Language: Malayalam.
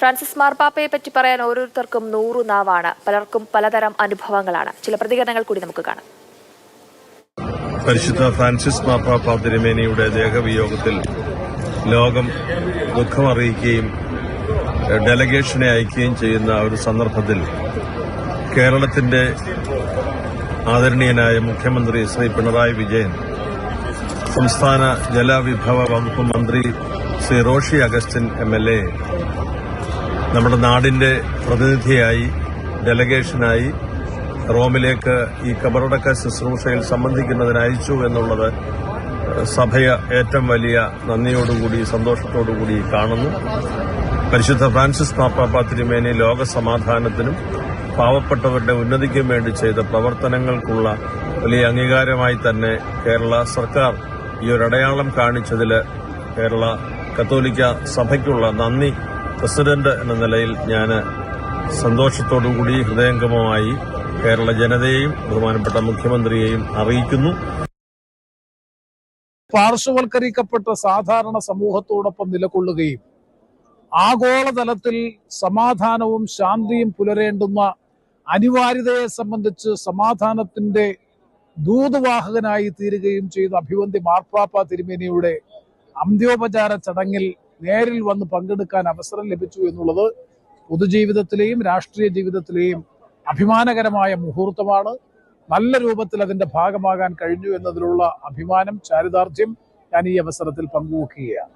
ഫ്രാൻസിസ് മാർപ്പാപ്പയെ പറ്റി പറയാൻ ഓരോരുത്തർക്കും 100 നാവാണ്. പലർക്കും പലതരം അനുഭവങ്ങളാണ്. ചില പ്രതികരണങ്ങൾ കൂടി നമുക്ക് കാണാം. പരിശുദ്ധ ഫ്രാൻസിസ് മാർപ്പാപ്പ തിരുമേനിയുടെ ദേഹവിയോഗത്തിൽ ലോകം ദുഃഖമറിയിക്കുകയും ഡെലഗേഷനെ അയക്കുകയും ചെയ്യുന്ന ഒരു സന്ദർഭത്തിൽ കേരളത്തിന്റെ ആദരണീയനായ മുഖ്യമന്ത്രി ശ്രീ പിണറായി വിജയൻ, സംസ്ഥാന ജലവിഭവ വകുപ്പ് മന്ത്രി ശ്രീ റോഷി അഗസ്റ്റിൻ MLA നമ്മുടെ നാടിന്റെ പ്രതിനിധിയായി ഡെലഗേഷനായി റോമിലേക്ക് ഈ കബറടക്ക ശുശ്രൂഷയിൽ സംബന്ധിക്കുന്നതിന് അയച്ചു എന്നുള്ളത് സഭയെ ഏറ്റവും വലിയ നന്ദിയോടുകൂടി സന്തോഷത്തോടുകൂടി കാണുന്നു. പരിശുദ്ധ ഫ്രാൻസിസ് മാർപ്പാപ്പ തിരുമേനി ലോക സമാധാനത്തിനും പാവപ്പെട്ടവരുടെ ഉന്നതിക്കും വേണ്ടി ചെയ്ത പ്രവർത്തനങ്ങൾക്കുള്ള വലിയ അംഗീകാരമായി തന്നെ കേരള സർക്കാർ ഈ ഒരു അടയാളം കാണിച്ചതിൽ കേരള കത്തോലിക്ക സഭയ്ക്കുള്ള നന്ദി പ്രസിഡന്റ് എന്ന നിലയിൽ ഞാൻ സന്തോഷത്തോടുകൂടി ഹൃദയംഗമമായി കേരള ജനതയെയും ബഹുമാനപ്പെട്ട മുഖ്യമന്ത്രിയെയും അറിയിക്കുന്നു. പാർശ്വവൽക്കരിക്കപ്പെട്ട സാധാരണ സമൂഹത്തോടൊപ്പം നിലകൊള്ളുകയും ആഗോളതലത്തിൽ സമാധാനവും ശാന്തിയും പുലരേണ്ടുന്ന അനിവാര്യതയെ സംബന്ധിച്ച് സമാധാനത്തിന്റെ ദൂതവാഹകനായി തീരുകയും ചെയ്ത അഭിവന്ദ്യ മാർപ്പാപ്പ തിരുമേനിയുടെ അന്ത്യോപചാര ചടങ്ങിൽ നേരിൽ വന്ന് പങ്കെടുക്കാൻ അവസരം ലഭിച്ചു എന്നുള്ളത് പൊതുജീവിതത്തിലെയും രാഷ്ട്രീയ ജീവിതത്തിലെയും അഭിമാനകരമായ മുഹൂർത്തമാണ്. നല്ല രൂപത്തിൽ അതിന്റെ ഭാഗമാകാൻ കഴിഞ്ഞു എന്നതിലുള്ള അഭിമാനം, ചാരിതാർത്ഥ്യം ഞാൻ ഈ അവസരത്തിൽ പങ്കുവെക്കുകയാണ്.